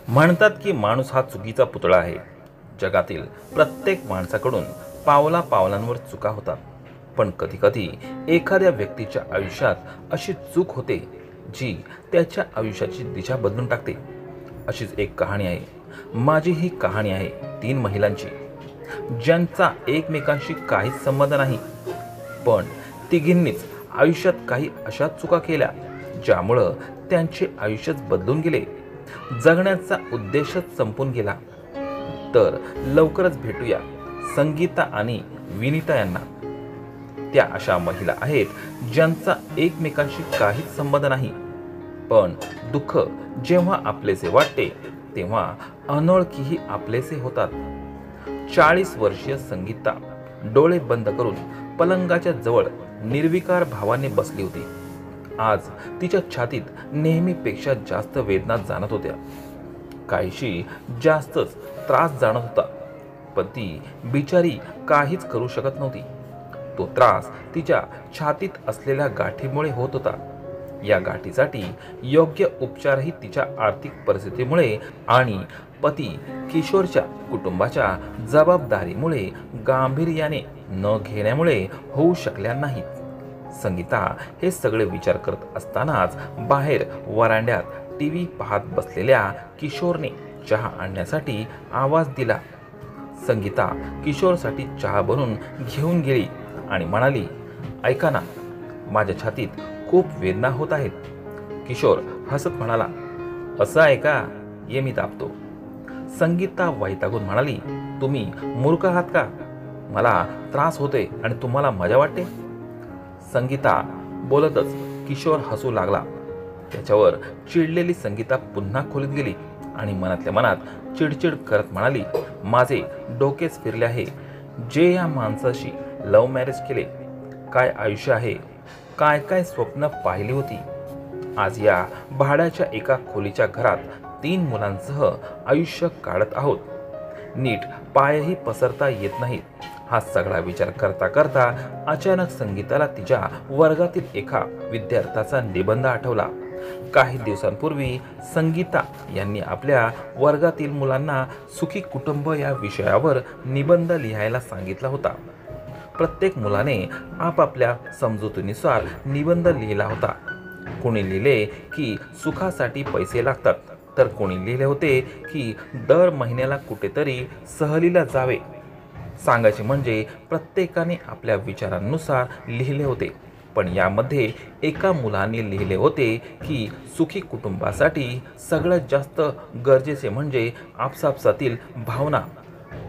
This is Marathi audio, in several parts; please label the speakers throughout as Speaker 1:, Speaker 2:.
Speaker 1: म्हणतात की माणूस हा चुकीचा पुतळा आहे. जगातील प्रत्येक माणसाकडून पावला पावलांवर चुका होतात. पण कधीकधी एखाद्या व्यक्तीच्या आयुष्यात अशी चूक होते जी त्याच्या आयुष्याची दिशा बदलून टाकते. अशीच एक कहाणी आहे. माझी ही कहाणी आहे 3 महिलांची, ज्यांचा एकमेकांशी काहीच संबंध नाही, पण तिघींनीच आयुष्यात काही अशा चुका केल्या ज्यामुळं त्यांचे आयुष्यच बदलून गेले, जगण्याचा उद्देशच संपून गेला. तर लवकरच भेटूया संगीता आणि विनिता यांना. त्या अशा महिला आहेत ज्यांचा एकमेकांशी काहीच संबंध नाही, पण दुःख जेव्हा आपलेसे वाटते तेव्हा अनोळखीही आपलेसे होतात. 40 वर्षीय संगीता डोळे बंद करून पलंगाच्या जवळ निर्विकार भावाने बसली होती. आज तिच्या छातीत नेहमीपेक्षा जास्त वेदना जाणत होत्या. काहीशी जास्तच त्रास जाणत होता, पण ती बिचारी काहीच करू शकत नव्हती. तो त्रास तिच्या छातीत असलेल्या गाठीमुळे होत होता. या गाठीसाठी योग्य उपचारही तिच्या आर्थिक परिस्थितीमुळे आणि पती किशोरच्या कुटुंबाच्या जबाबदारीमुळे गांभीर्याने न घेण्यामुळे होऊ शकल्या नाहीत. संगीता हे सगळे विचार करत असतानाच बाहेर वरांड्यात टीव्ही पाहत बसलेल्या किशोरने चहा आणण्यासाठी आवाज दिला. संगीता किशोरसाठी चहा बनवून घेऊन गेली आणि म्हणाली, ऐका ना, माझ्या छातीत खूप वेदना होत आहेत. किशोर हसत म्हणाला, असं आहे का, ये मी दाबतो. संगीता वैतागून म्हणाली, तुम्ही मूर्ख आहात का? मला त्रास होते आणि तुम्हाला मजा वाटते. संगीता बोलतच किशोर हसू लागला. त्याच्यावर चिडलेली संगीता पुन्हा खोलीत गेली आणि मनातल्या मनात चिडचिड करत म्हणाली, माझे डोकेच फिरले आहे. जे या माणसाशी लव्ह मॅरेज केले, काय आयुष्य आहे, काय काय स्वप्न पाहिली होती. आज या भाड्याच्या एका खोलीच्या घरात 3 मुलांसह आयुष्य काढत आहोत. नीट पायही पसरता येत नाहीत. हा सगळा विचार करता करता अचानक संगीताला तिच्या वर्गातील एका विद्यार्थ्याचा निबंध आठवला. काही दिवसांपूर्वी संगीता यांनी आपल्या वर्गातील मुलांना सुखी कुटुंब या विषयावर निबंध लिहायला सांगितला होता. प्रत्येक मुलाने आपापल्या समजुतीनुसार निबंध लिहिला होता. कोणी लिहिले की सुखासाठी पैसे लागतात, तर कोणी लिहिले होते की दर महिन्याला कुठेतरी सहलीला जावे. सांगायचे म्हणजे प्रत्येकाने आपल्या विचारांनुसार लिहिले होते. पण यामध्ये एका मुलाने लिहिले होते की सुखी कुटुंबासाठी सगळ्यात जास्त गरजेचे म्हणजे आपसापसातील भावना.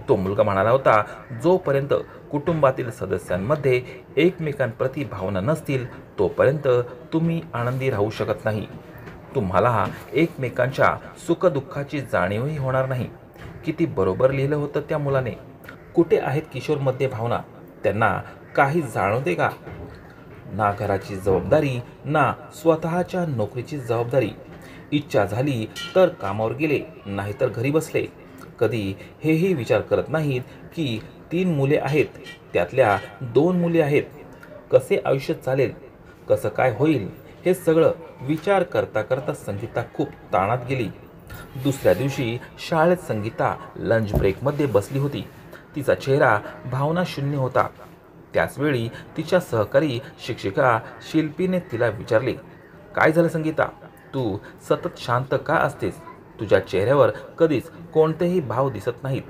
Speaker 1: तो मुलगा म्हणाला होता, जोपर्यंत कुटुंबातील सदस्यांमध्ये एकमेकांप्रती भावना नसतील तोपर्यंत तुम्ही आनंदी राहू शकत नाही. तुम्हाला एकमेकांच्या सुखदुःखाची जाणीवही होणार नाही. किती बरोबर लिहिलं होतं त्या मुलाने. कुठे आहेत किशोरमध्ये भावना? त्यांना काही जाणवते का? ना घराची जबाबदारी, ना स्वतःच्या नोकरीची जबाबदारी. इच्छा झाली तर कामावर गेले, नाहीतर घरी बसले. कधी हेही विचार करत नाहीत की 3 मुले आहेत, त्यातल्या 2 मुली आहेत. कसे आयुष्य चालेल, कसं काय होईल, हे सगळं विचार करता करता संगीता खूप ताणात गेली. दुसऱ्या दिवशी शाळेत संगीता लंच ब्रेकमध्ये बसली होती. तिचा चेहरा भावना शून्य होता. त्याचवेळी तिच्या सहकारी शिक्षिका शिल्पीने तिला विचारले, काय झालं संगीता, तू सतत शांत का असतेस? तुझ्या चेहऱ्यावर कधीच कोणतेही भाव दिसत नाहीत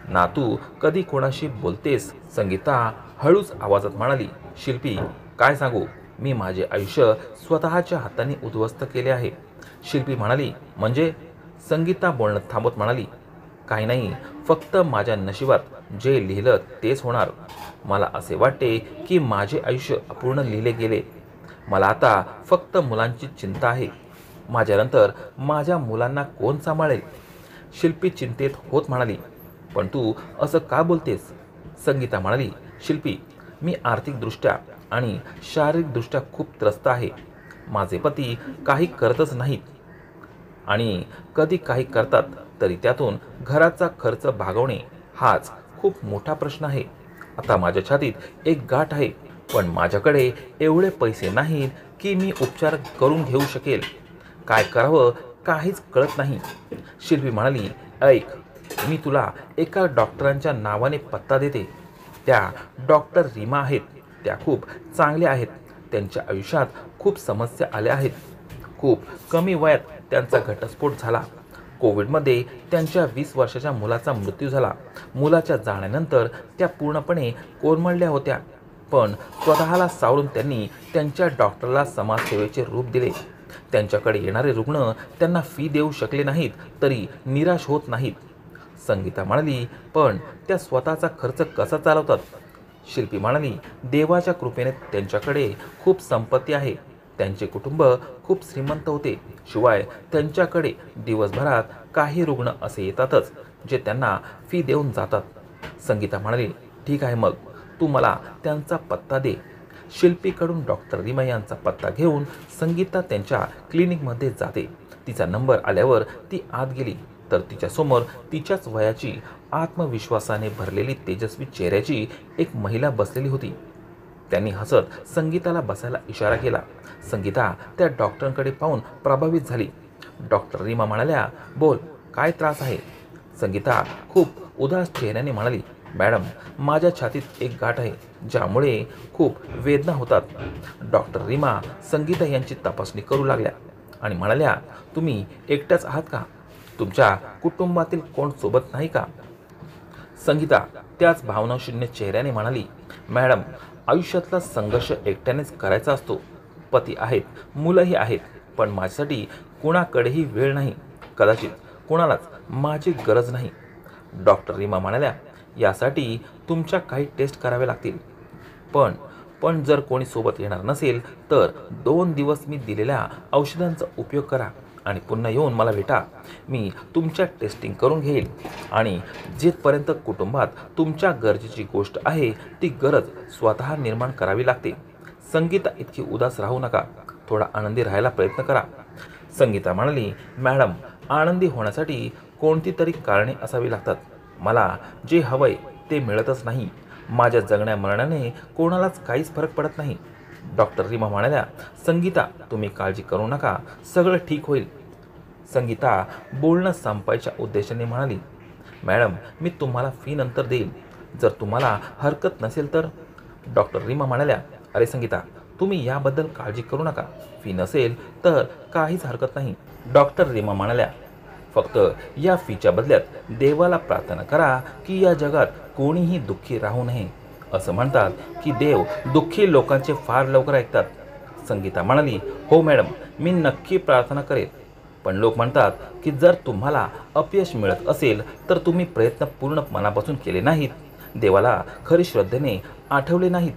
Speaker 1: ना, तू कधी कोणाशी बोलतेस? संगीता हळूच आवाजात म्हणाली, शिल्पी, काय सांगू, मी माझे आयुष्य स्वतःच्या हाताने उद्ध्वस्त केले आहे. शिल्पी म्हणाली, म्हणजे? संगीता बोलणं थांबत म्हणाली, काही नाही, फक्त माझ्या नशिबात जे लिहिलं तेच होणार. मला असे वाटते की माझे आयुष्य अपूर्ण लिहिले गेले. मला आता फक्त मुलांची चिंता आहे. माझ्यानंतर माझ्या मुलांना कोण सांभाळेल? शिल्पी चिंतेत होत म्हणाली, पण तू असं का बोलतेस? संगीता म्हणाली, शिल्पी, मी आर्थिकदृष्ट्या आणि शारीरिकदृष्ट्या खूप त्रस्त आहे. माझे पती काही करतच नाहीत आणि कधी काही करतात तरी त्यातून घराचा खर्च भागवणे हाच खूप मोठा प्रश्न आहे. आता माझ्या छातीत एक गाठ आहे, पण माझ्याकडे एवढे पैसे नाहीत की मी उपचार करून घेऊ शकेल. काय करावं काहीच कळत नाही. शिल्पी म्हणाली, ऐक, मी तुला एका डॉक्टरांच्या नावाने पत्ता देते. त्या डॉक्टर रीमा आहेत. त्या खूप चांगल्या आहेत. त्यांच्या आयुष्यात खूप समस्या आल्या आहेत. खूप कमी वयात त्यांचा घटस्फोट झाला. कोविडमध्ये त्यांच्या 20 वर्षाच्या मुलाचा मृत्यू झाला. मुलाच्या जाण्यानंतर त्या पूर्णपणे कोलमडल्या होत्या. पण स्वतःला सावरून त्यांनी त्यांच्या डॉक्टरला समाजसेवेचे रूप दिले. त्यांच्याकडे येणारे रुग्ण त्यांना फी देऊ शकले नाहीत तरी निराश होत नाहीत. संगीता म्हणाली, पण त्या स्वतःचा खर्च कसा चालवतात? शिल्पी म्हणाली, देवाच्या कृपेने त्यांच्याकडे खूप संपत्ती आहे. त्यांचे कुटुंब खूप श्रीमंत होते. शिवाय त्यांच्याकडे दिवसभरात काही रुग्ण असे येतातच जे त्यांना फी देऊन जातात. संगीता म्हणाली, ठीक आहे, मग तू मला त्यांचा पत्ता दे. शिल्पीकडून डॉक्टर रीमा यांचा पत्ता घेऊन संगीता त्यांच्या क्लिनिकमध्ये जाते. तिचा नंबर आल्यावर ती आत गेली तर तिच्यासमोर तिच्याच वयाची, आत्मविश्वासाने भरलेली, तेजस्वी चेहऱ्याची एक महिला बसलेली होती. त्यांनी हसत संगीताला बसायला इशारा केला. संगीता त्या डॉक्टरांकडे पाहून प्रभावित झाली. डॉक्टर रीमा म्हणाल्या, बोल, काय त्रास आहे? संगीता खूप उदास चेहऱ्याने म्हणाली, मॅडम, माझ्या छातीत एक गाठ आहे ज्यामुळे खूप वेदना होतात. डॉक्टर रीमा संगीता यांची तपासणी करू लागल्या आणि म्हणाल्या, तुम्ही एकट्याच आहात का? तुमच्या कुटुंबातील कोण सोबत नाही का? संगीता त्याच भावनाशून्य चेहऱ्याने म्हणाली, मॅडम, आयुष्यातला संघर्ष एकट्यानेच करायचा असतो. पती आहेत, मुलंही आहेत, पण माझ्यासाठी कुणाकडेही वेळ नाही. कदाचित कुणालाच माझी गरज नाही. डॉक्टर रीमा म्हणाल्या, यासाठी तुमच्या काही टेस्ट कराव्या लागतील. पण जर कोणी सोबत येणार नसेल तर 2 दिवस मी दिलेल्या औषधांचा उपयोग करा आणि पुन्हा येऊन मला भेटा. मी तुमच्या टेस्टिंग करून घेईल आणि जिथपर्यंत कुटुंबात तुमच्या गरजेची गोष्ट आहे ती गरज स्वतः निर्माण करावी लागते. संगीता इतकी उदास राहू नका. थोडा आनंदी राहायला प्रयत्न करा. संगीता म्हणाली, मॅडम, आनंदी होण्यासाठी कोणती तरी कारणे असावी लागतात. मला जे हवंय ते मिळतच नाही. माझ्या जगण्या मरणाने कोणालाच काहीच फरक पडत नाही. डॉक्टर रीमा म्हणाल्या, संगीता, तुम्ही काळजी करू नका, सगळं ठीक होईल. संगीता बोलणं संपायच्या उद्देशाने म्हणाली, मॅडम, मी तुम्हाला फी नंतर देईल जर तुम्हाला हरकत नसेल तर. डॉक्टर रीमा म्हणाल्या, अरे संगीता, तुम्ही याबद्दल काळजी करू नका. फी नसेल तर काहीच हरकत नाही. डॉक्टर रीमा म्हणाल्या, फक्त या फीच्या बदल्यात देवाला प्रार्थना करा की या जगात कोणीही दुःखी राहू नये. असं म्हणतात की देव दुःखी लोकांचे फार लवकर ऐकतात. संगीता म्हणाली, हो मॅडम, मी नक्की प्रार्थना करेल. पण लोक म्हणतात की जर तुम्हाला अपयश मिळत असेल तर तुम्ही प्रयत्न पूर्ण मनापासून केले नाहीत, देवाला खरी श्रद्धेने आठवले नाहीत.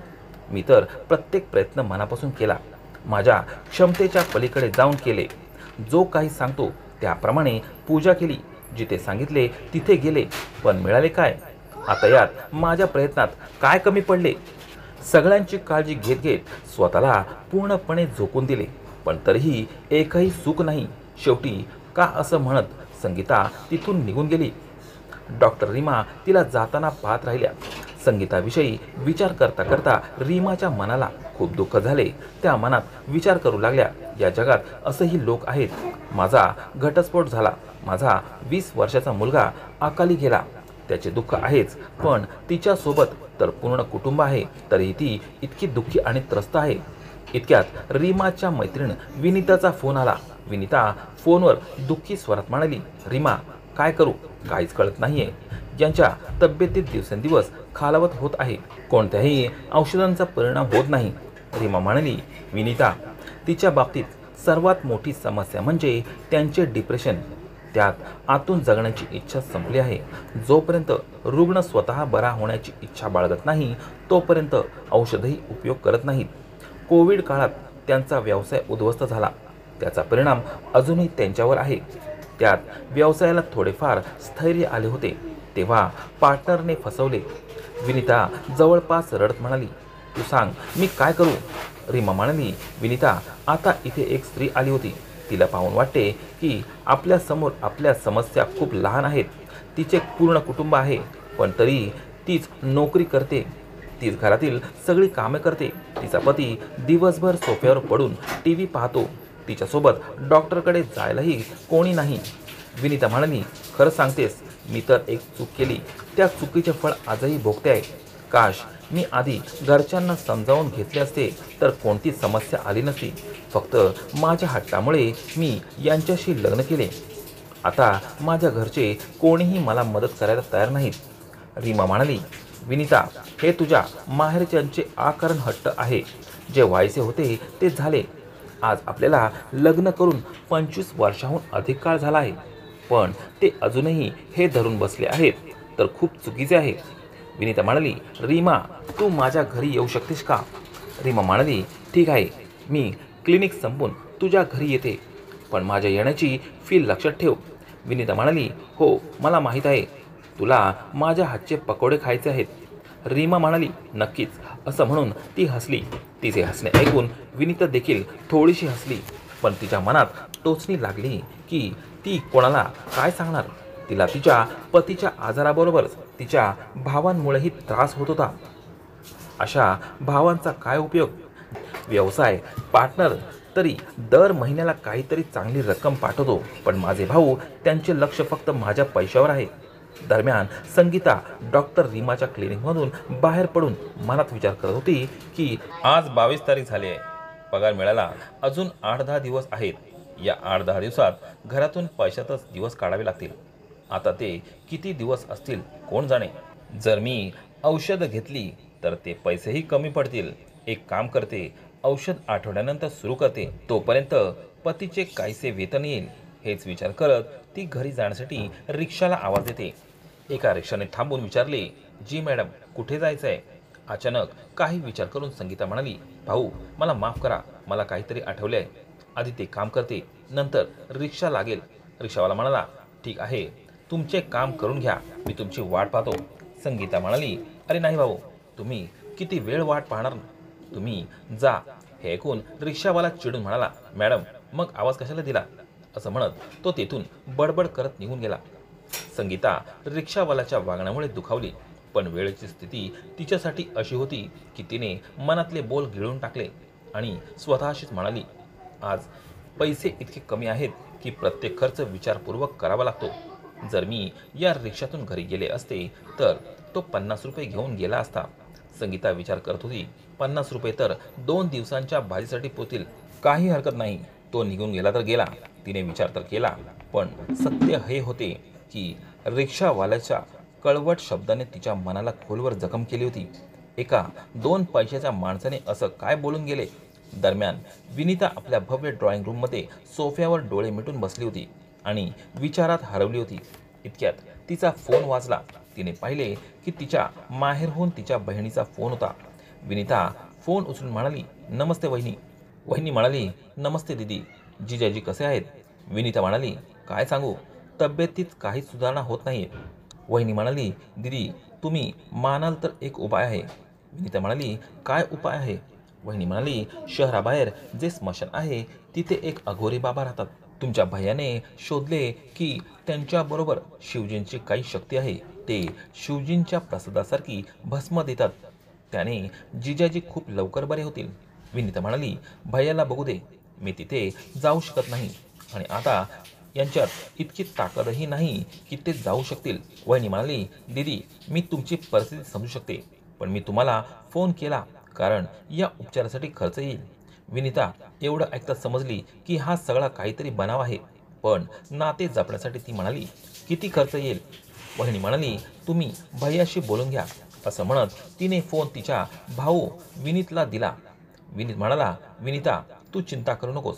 Speaker 1: मी तर प्रत्येक प्रयत्न मनापासून केला, माझ्या क्षमतेच्या पलीकडे जाऊन केले. जो काही सांगतो त्याप्रमाणे पूजा केली, जिथे सांगितले तिथे गेले. पण मिळाले काय? आता यात माझ्या प्रयत्नात काय कमी पडले? सगळ्यांची काळजी घेत घेत स्वतःला पूर्णपणे झोकून दिले, पण तरीही एकही सुख नाही. शेवटी का असं म्हणत संगीता तिथून निघून गेली. डॉक्टर रीमा तिला जाताना पाहत राहिल्या. संगीताविषयी विचार करता करता रीमाच्या मनाला खूप दुःख झाले. त्या मनात विचार करू लागल्या, या जगात असंही लोक आहेत. माझा घटस्फोट झाला, माझा 20 वर्षाचा मुलगा अकाली गेला, त्याचे दुःख आहेच, पण तिच्यासोबत तर पूर्ण कुटुंब आहे, तरीही ती इतकी दुःखी आणि त्रस्त आहे. इतक्यात रीमाच्या मैत्रीण विनीताचा फोन आला. विनीता फोनवर दुःखी स्वरात म्हणाली, रीमा, काय करू, काहीच कळत नाहीये. यांच्या तब्येतीत दिवसेंदिवस खालावत होत आहे. कोणत्याही औषधांचा परिणाम होत नाही. रीमा म्हणाली, विनीता, तिच्या बाबतीत सर्वात मोठी समस्या म्हणजे त्यांचे डिप्रेशन. त्यात आतून जगण्याची इच्छा संपली आहे. जोपर्यंत रुग्ण स्वतः बरा होण्याची इच्छा बाळगत नाही तोपर्यंत औषधही उपयोग करत नाहीत. कोविड काळात त्यांचा व्यवसाय उद्ध्वस्त झाला. त्याचा परिणाम अजूनही त्यांच्यावर आहे. त्यात व्यवसायाला थोडेफार स्थैर्य आले होते तेव्हा पार्टनरने फसवले. विनीता जवळपास रडत म्हणाली, तू सांग, मी काय करू? रीमा म्हणाली, विनीता, आता इथे एक स्त्री आली होती. तिला पाहून वाटते की आपल्यासमोर आपल्या समस्या खूप लहान आहेत. तिचे पूर्ण कुटुंब आहे, पण तरी तीच नोकरी करते. तीच घरातील सगळी कामे करते. तिचा पती दिवसभर सोफ्यावर पडून TV पाहतो. तिच्यासोबत डॉक्टरकडे जायलाही कोणी नाही. विनिता म्हणाली, खरं सांगतेस, मी तर एक चूक केली. त्या चुकीचे फळ आजही भोगते आहे. काश मी आधी घरच्यांना समजावून घेतले असते तर कोणती समस्या आली नसती. फक्त माझ्या हट्टामुळे मी यांच्याशी लग्न केले. आता माझ्या घरचे कोणीही मला मदत करायला तयार नाहीत. रीमा म्हणाली, विनिता, हे तुझ्या माहेरच्यांचे आकारण हट्ट आहे. जे व्हायचे होते ते झाले. आज आपल्याला लग्न करून 25 वर्षाहून अधिक काळ झाला आहे, पण ते अजूनही हे धरून बसले आहेत तर खूप चुकीचे आहे. विनिता म्हणाली, रीमा, तू माझ्या घरी येऊ शकतेस का? रीमा म्हणाली, ठीक आहे, मी क्लिनिक संपून तुझ्या घरी येते, पण माझ्या येण्याची फी लक्षात ठेव. विनिता म्हणाली, हो, मला माहीत आहे. तुला माझ्या हातचे पकोडे खायचे आहेत. रीमा म्हणाली, नक्कीच. असं म्हणून ती हसली. तिचे हसणे ऐकून विनिता देखील थोडीशी हसली, पण तिच्या मनात टोचणी लागली की ती कोणाला काय सांगणार. तिला तिच्या पतीच्या आजाराबरोबरच तिच्या भावांमुळेही त्रास होत होता. अशा भावांचा काय उपयोग? व्यवसाय पार्टनर तरी दर महिन्याला काहीतरी चांगली रक्कम पाठवतो, पण माझे भाऊ, त्यांचे लक्ष फक्त माझ्या पैशावर आहे. दरम्यान संगीता डॉक्टर रीमाच्या क्लिनिकमधून बाहेर पडून मनात विचार करत होती की आज 22 तारीख झाली आहे. पगार मिळायला अजून 8-10 दिवस आहेत. या 8-10 दिवसात घरातून पैशातच दिवस काढावे लागतील. आता ते किती दिवस असतील कोण जाणे. जर मी औषधं घेतली तर ते पैसेही कमी पडतील. एक काम करते, औषध आठवड्यानंतर सुरू करते, तोपर्यंत पतीचे काहीसे वेतन येईल. हेच विचार करत ती घरी जाण्यासाठी रिक्षाला आवाज देते. एका रिक्षाने थांबून विचारले, जी मॅडम, कुठे जायचं आहे? अचानक काही विचार करून संगीता म्हणाली, भाऊ, मला माफ करा, मला काहीतरी आठवले आहे. आधी ते काम करते, नंतर रिक्षा लागेल. रिक्षावाला म्हणाला, ठीक आहे, तुमचे काम करून घ्या, मी तुमची वाट पाहतो. संगीता म्हणाली, अरे नाही भाऊ, तुम्ही किती वेळ वाट पाहणार? तुम्ही जा. हे ऐकून रिक्षावाला चिडून म्हणाला, मॅडम, मग आवाज कशाला दिला? असं म्हणत तो तेथून बडबड करत निघून गेला. संगीता रिक्षावाल्याच्या वागण्यामुळे दुखावली, पण वेळेची स्थिती तिच्यासाठी अशी होती की तिने मनातले बोल गिळून टाकले आणि स्वतःशीच म्हणाली, आज पैसे इतके कमी आहेत की प्रत्येक खर्च विचारपूर्वक करावा लागतो. जर मी या रिक्षातून घरी गेले असते तर तो 50 रुपये घेऊन गेला असता. संगीता विचार करत होती, 50 रुपये तर 2 दिवसांच्या भाजीसाठी पोतील. काही हरकत नाही, तो निघून गेला तर गेला. तिने विचार तर केला, पण सत्य हे होते की रिक्षावाल्याच्या कळवट शब्दाने तिच्या मनाला खोलवर जखम केली होती. एका 2 पैशाच्या माणसाने असं काय बोलून गेले? दरम्यान विनिता आपल्या भव्य ड्रॉइंग रूममध्ये सोफ्यावर डोळे मिटून बसली होती आणि विचारात हरवली होती. इतक्यात तिचा फोन वाजला. तिने पाहिले की तिच्या माहेरहून तिच्या बहिणीचा फोन होता. विनिता फोन उचलून म्हणाली, नमस्ते वहिनी. वहिनी म्हणाली, नमस्ते दीदी, जिजाजी कसे आहेत? विनिता म्हणाली, काय सांगू, तब्येतीत काहीच सुधारणा होत नाही. वहिनी म्हणाली, दीदी, तुम्ही मानाल तर एक उपाय आहे. विनिता म्हणाली, काय उपाय आहे? वहिनी म्हणाली, शहराबाहेर जे स्मशान आहे तिथे एक अघोरी बाबा राहतात. तुमच्या भैयाने शोधले की त्यांच्याबरोबर शिवजींची काही शक्ती आहे. ते शिवजींच्या प्रसादासारखी भस्म देतात. त्याने जिजाजी खूप लवकर बरे होतील. विनिता म्हणाली, भैयाला बघू दे, मी तिथे जाऊ शकत नाही आणि आता यांच्यात इतकी ताकदही नाही की ते जाऊ शकतील. वहिनी म्हणाली, दीदी, मी तुमची परिस्थिती समजू शकते, पण मी तुम्हाला फोन केला कारण या उपचारासाठी खर्च येईल. विनिता एवढं ऐकता समजली की हा सगळा काहीतरी बनाव आहे, पण नाते जपण्यासाठी ती म्हणाली, किती खर्च येईल? वहिनी म्हणाली, तुम्ही भैयाशी बोलून घ्या. असं म्हणत तिने फोन तिच्या भाऊ विनीतला दिला. विनीत म्हणाला, विनिता, तू चिंता करू नकोस,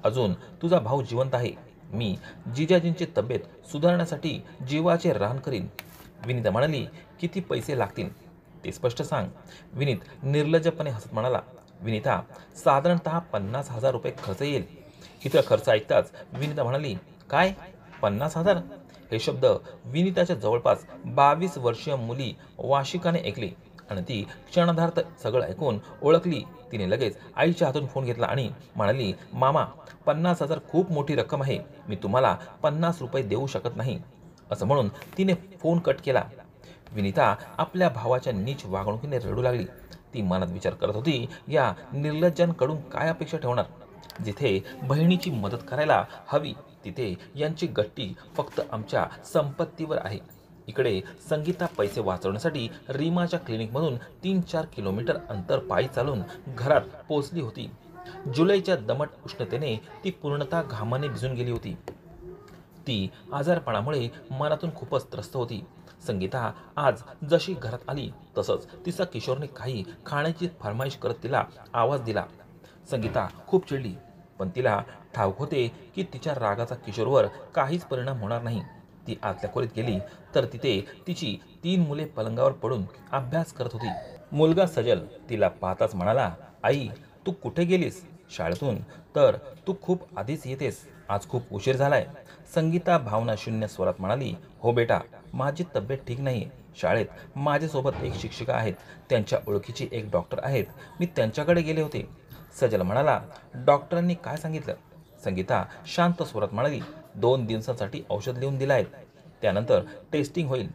Speaker 1: अजून तुझा भाऊ जिवंत आहे. मी जिजाजींची तब्येत सुधारण्यासाठी जीवाचे रान करीन. विनिता म्हणाली, किती पैसे लागतील ते स्पष्ट सांग. विनीत निर्लज्जपणे हसत म्हणाला, विनिता, साधारणतः 50,000 रुपये खर्च येईल. इतर खर्च ऐकताच विनिता म्हणाली, काय 50,000? हे शब्द विनिताच्या जवळपास 22 वर्षीय मुली वाशिकाने ऐकले आणि ती क्षणार्धात सगळं ऐकून ओळखली. तिने लगेच आईच्या हातून फोन घेतला आणि म्हणाली, मामा, 50,000 खूप मोठी रक्कम आहे, मी तुम्हाला 50 रुपये देऊ शकत नाही. असं म्हणून तिने फोन कट केला. विनिता आपल्या भावाच्या नीच वागणुकीने रडू लागली. ती मनात विचार करत होती, या निर्लज्जांकडून काय अपेक्षा ठेवणार? जिथे बहिणीची मदत करायला हवी तिथे यांची गट्टी फक्त आमच्या संपत्तीवर आहे. इकडे संगीता पैसे वाचवण्यासाठी रीमाच्या क्लिनिकमधून 3-4 किलोमीटर अंतर पायी चालून घरात पोहोचली होती. जुलैच्या दमट उष्णतेने ती पूर्णतः घामाने भिजून गेली होती. ती आजारपणामुळे मनातून खूपच त्रस्त होती. संगीता आज जशी घरात आली तसंच तिचा किशोरने काही खाण्याची फरमाईश करत तिला आवाज दिला. संगीता खूप चिडली, पण तिला ठाऊक होते की तिच्या रागाचा किशोरवर काहीच परिणाम होणार नाही. ती आतल्या खोलीत गेली तर तिथे तिची 3 मुले पलंगावर पडून अभ्यास करत होती. मुलगा सजल तिला पाहताच म्हणाला, आई तू कुठे गेलीस? शाळेतून तर तू खूप आधीच येतेस, आज खूप उशीर झालाय. संगीता भावना शून्य स्वरात म्हणाली, हो बेटा, माझी तब्येत ठीक नाही. शाळेत माझ्यासोबत एक शिक्षिका आहेत, त्यांच्या ओळखीची एक डॉक्टर आहेत, मी त्यांच्याकडे गेले होते. सजल म्हणाला, डॉक्टरांनी काय सांगितलं? संगीता शांत स्वरात म्हणाली, 2 दिवसांसाठी औषध लिहून दिलं आहेत, त्यानंतर टेस्टिंग होईल.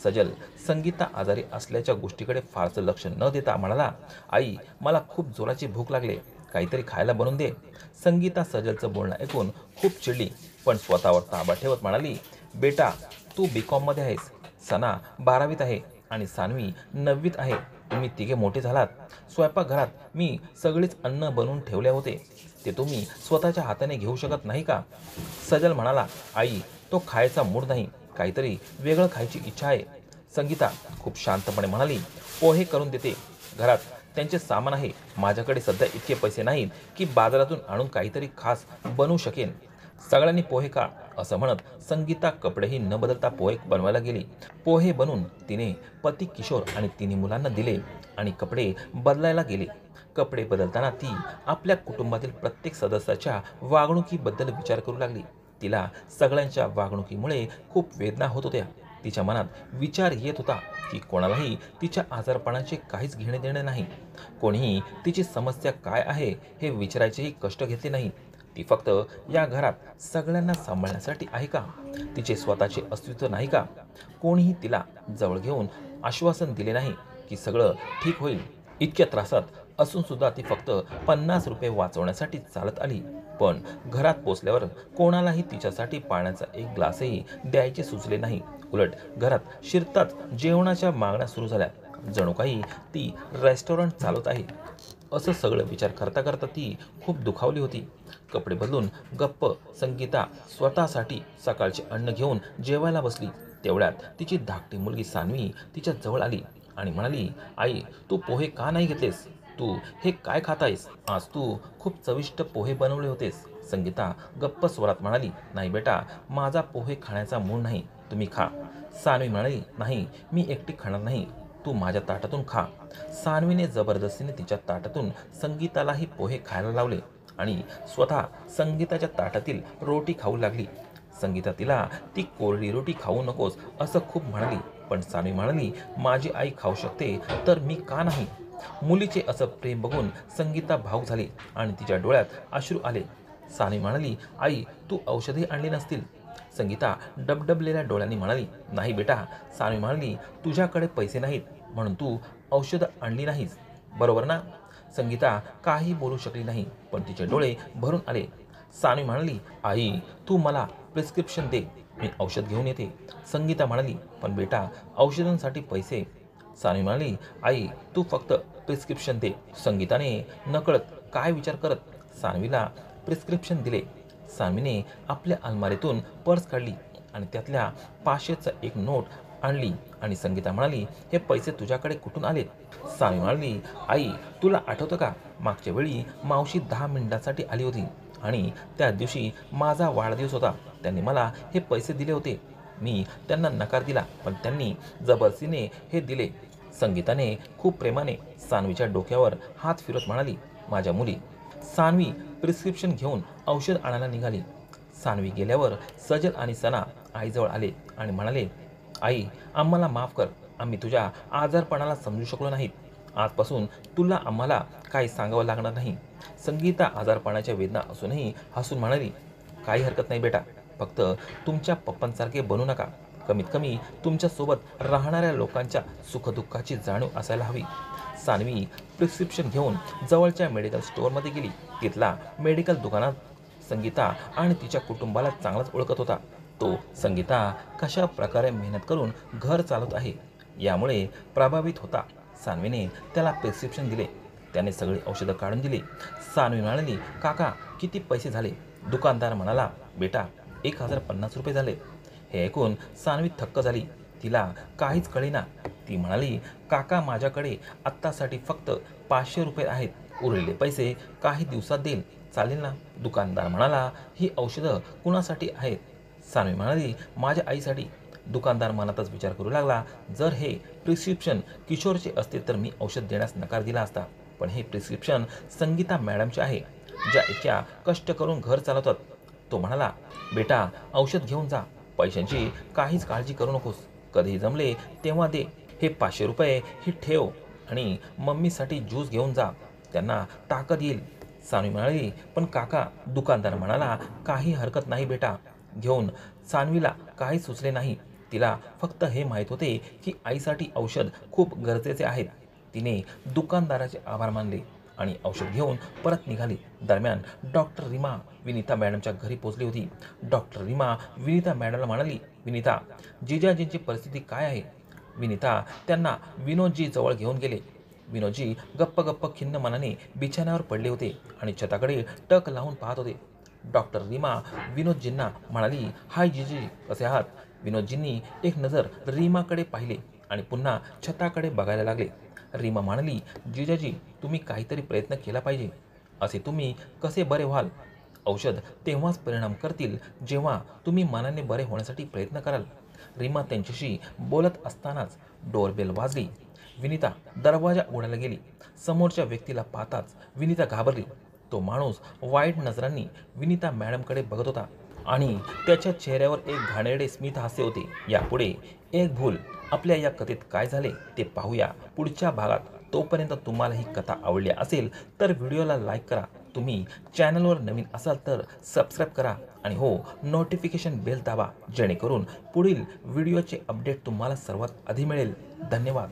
Speaker 1: सजल संगीता आजारी असल्याच्या गोष्टीकडे फारसं लक्ष न देता म्हणाला, आई मला खूप जोराची भूक लागली, काहीतरी खायला बनवून दे. संगीता सजलचं बोलणं ऐकून खूप चिडली, पण स्वतःवर ताबा ठेवत म्हणाली, बेटा तू BCom मध्ये आहेस, सना 12वीत आहे आणि सान्वी 9वीत आहे. तुम्ही तिघे मोठे झालात. स्वयंपाकघरात मी सगळेच अन्न बनवून ठेवले होते, ते तुम्ही स्वतःच्या हाताने घेऊ शकत नाही का? सजल म्हणाला, आई तो खायचा मूड नाही, काहीतरी वेगळं खायची इच्छा आहे. संगीता खूप शांतपणे म्हणाली, पोहे करून देते, घरात त्यांचे सामान आहे, माझ्याकडे सध्या इतके पैसे नाहीत की बाजारातून आणून काहीतरी खास बनवू शकेन. सगळ्यांनी पोहे खा असं म्हणत संगीता कपडेही न बदलता पोहे बनवायला गेली. पोहे बनवून तिने पती किशोर आणि 3 मुलांना दिले आणि कपडे बदलायला गेले. कपडे बदलताना ती आपल्या कुटुंबातील प्रत्येक सदस्याच्या वागणुकीबद्दल विचार करू लागली. तिला सगळ्यांच्या वागणुकीमुळे खूप वेदना होत होत्या. तिच्या मनात विचार येत होता की कोणालाही तिच्या आजारपणाचे काहीच घेणे देणे नाही. कोणीही तिची समस्या काय आहे हे विचारायचेही कष्ट घेतले नाही. ती फक्त या घरात सगळ्यांना सांभाळण्यासाठी आहे का? तिचे स्वतःचे अस्तित्व नाही का? कोणीही तिला जवळ घेऊन आश्वासन दिले नाही की सगळं ठीक होईल. इतक्या त्रासात असून सुद्धा ती फक्त 50 रुपये वाचवण्यासाठी चालत आली. पण घरात पोचल्यावर कोणालाही तिच्यासाठी पाण्याचा एक ग्लासही द्यायचे सुचले नाही. उलट घरात शिरताच जेवणाच्या मागण्या सुरू झाल्या. जणू काही ती रेस्टॉरंट चालवत आहे असं सगळं विचार करता करता ती खूप दुखावली होती. कपडे बदलून गप्प संगीता स्वतःसाठी सकाळचे अन्न घेऊन जेवायला बसली. तेवढ्यात तिची धाकटी मुलगी सान्वी तिच्या जवळ आली आणि म्हणाली, आई तू पोहे का नाही घेतलेस? तू हे काय खात आहेस? आज तू खूप चविष्ट पोहे बनवले होतेस. संगीता गप्प स्वरात म्हणाली, नाही बेटा, माझा पोहे खाण्याचा मूड नाही, तुम्ही खा. सान्वी म्हणाली, नाही मी एकटी खाणार नाही, तू माझ्या ताटातून खा. सान्वीने जबरदस्तीने तिच्या ताटातून संगीतालाही पोहे खायला लावले आणि स्वतः संगीताच्या ताटातील रोटी खाऊ लागली. संगीता तिला ती कोरडी रोटी खाऊ नकोस असं खूप म्हणाली, पण सान्वी म्हणाली, माझी आई खाऊ शकते तर मी का नाही? मुलीचे असं प्रेम बघून संगीता भावुक झाली आणि तिच्या डोळ्यात अश्रू आले. सान्वी म्हणाली, आई तू औषधही आणली नसतील? संगीता डबडबलेल्या डोळ्यांनी म्हणाली, नाही बेटा. सान्वी म्हणाली, तुझ्याकडे पैसे नाहीत म्हणून तू औषधं आणली नाहीस, बरोबर ना? संगीता काही बोलू शकली नाही, पण तिचे डोळे भरून आले. सान्वी म्हणाली, आई तू मला प्रिस्क्रिप्शन दे, मी औषध घेऊन येते. संगीता म्हणाली, पण बेटा औषधांसाठी पैसे. सान्वी म्हणाली, आई तू फक्त प्रिस्क्रिप्शन दे. संगीताने नकळत काय विचार करत सान्वीला प्रिस्क्रिप्शन दिले. सान्वीने आपल्या अलमारीतून पर्स काढली आणि त्यातल्या 500चा एक नोट आणली आणि संगीता म्हणाली, हे पैसे तुझ्याकडे कुठून आले? सान्वी म्हणाली, आई तुला आठवतं का, मागच्या वेळी मावशी 10 मिनिटांसाठी आली होती आणि त्या दिवशी माझा वाढदिवस होता, त्यांनी मला हे पैसे दिले होते. मी त्यांना नकार दिला, पण त्यांनी जबरदस्तीने हे दिले. संगीताने खूप प्रेमाने सान्वीच्या डोक्यावर हात फिरत म्हणाली, माझ्या मुली. सान्वी प्रिस्क्रिप्शन घेऊन औषध आणायला निघाली. सान्वी गेल्यावर सजल आणि सना आईजवळ आले आणि म्हणाले, आई आम्हाला माफ कर, आम्ही तुझ्या आजारपणाला समजू शकलो नाहीत. आजपासून तुला आम्हाला काही सांगावं लागणार नाही. संगीता आजारपणाच्या वेदना असूनही हसून म्हणाली, काही हरकत नाही बेटा, फक्त तुमच्या पप्पांसारखे बनू नका. कमीत कमी तुमच्यासोबत राहणाऱ्या लोकांच्या सुखदुःखाची जाणीव असायला हवी. सानवी प्रिस्क्रिप्शन घेऊन जवळच्या मेडिकल स्टोअरमध्ये गेली. तिथला मेडिकल दुकानात संगीता आणि तिच्या कुटुंबाला चांगलाच ओळखत होता. तो संगीता कशा प्रकारे मेहनत करून घर चालवत आहे यामुळे प्रभावित होता. सानवीने त्याला प्रिस्क्रिप्शन दिले. त्याने सगळी औषधं काढून दिली. सानवी म्हणाली, काका किती पैसे झाले? दुकानदार म्हणाला, बेटा 1050 रुपये झाले. हे ऐकून सानवी थक्क झाली. तिला काहीच कळेना. ती म्हणाली, काका माझ्याकडे आत्तासाठी फक्त 500 रुपये आहेत. उरलेले पैसे काही दिवसात देईल, चालेल ना? दुकानदार म्हणाला, ही औषधं कुणासाठी आहेत? सानवी म्हणाली, माझ्या आईसाठी. दुकानदार मनातच विचार करू लागला, जर हे प्रिस्क्रिप्शन किशोरचे असते तर मी औषध देण्यास नकार दिला असता. पण हे प्रिस्क्रिप्शन संगीता मॅडमचे आहे, ज्या इतक्या कष्ट करून घर चालवतात. तो म्हणाला, बेटा औषध घेऊन जा. पैशांची काहीच काळजी करू नकोस. कधी जमले तेव्हा दे. हे 500 रुपये ही ठेव आणि मम्मीसाठी ज्यूस घेऊन जा. त्यांना ताकद येईल. सानवी म्हणाली, पण काका. दुकानदार म्हणाला, काही हरकत नाही बेटा, घेऊन. सानवीला काही सुचले नाही. तिला फक्त हे माहीत होते की आईसाठी औषध खूप गरजेचे आहेत. तिने दुकानदाराचे आभार मानले आणि औषध घेऊन परत निघाली. दरम्यान डॉक्टर रीमा विनीता मॅडमच्या घरी पोहोचली होती. डॉक्टर रीमा विनीता मॅडमला म्हणाली, विनीता, जिजाजींची परिस्थिती काय आहे? विनीता त्यांना विनोदजी जवळ घेऊन गेले. विनोदजी गप्प खिन्न मनाने बिछाण्यावर पडले होते आणि छताकडे टक लावून पाहत होते. डॉक्टर रीमा विनोदजींना म्हणाली, हाय जिजाजी, कसे आहात? विनोदजींनी एक नजर रीमाकडे पाहिले आणि पुन्हा छताकडे बघायला लागले. रीमा म्हणाली, जिजाजी, तुम्ही काहीतरी प्रयत्न केला पाहिजे. असे तुम्ही कसे बरे व्हाल? औषध तेव्हाच परिणाम करतील जेव्हा तुम्ही मनाने बरे होण्यासाठी प्रयत्न कराल. रीमा त्यांच्याशी बोलत असतानाच डोरबेल वाजली. विनीता दरवाजा उघडायला गेली. समोरच्या व्यक्तीला पाहताच विनीता घाबरली. तो माणूस वाईट नजरांनी विनीता मॅडमकडे बघत होता आणि त्याच्या चेहऱ्यावर एक घाणेरडे स्मित हास्य होते. यापुढे एक भूल. आपल्या या कथेत काय झाले ते पाहूया पुढच्या भागात. तोपर्यंत तुम्हाला ही कथा आवडली असेल तर व्हिडिओला लाईक करा. तुम्ही चॅनलवर नवीन असाल तर सबस्क्राईब करा आणि हो, नोटिफिकेशन बेल दाबा, जेणेकरून पुढील व्हिडिओचे अपडेट तुम्हाला सर्वात आधी मिळेल. धन्यवाद.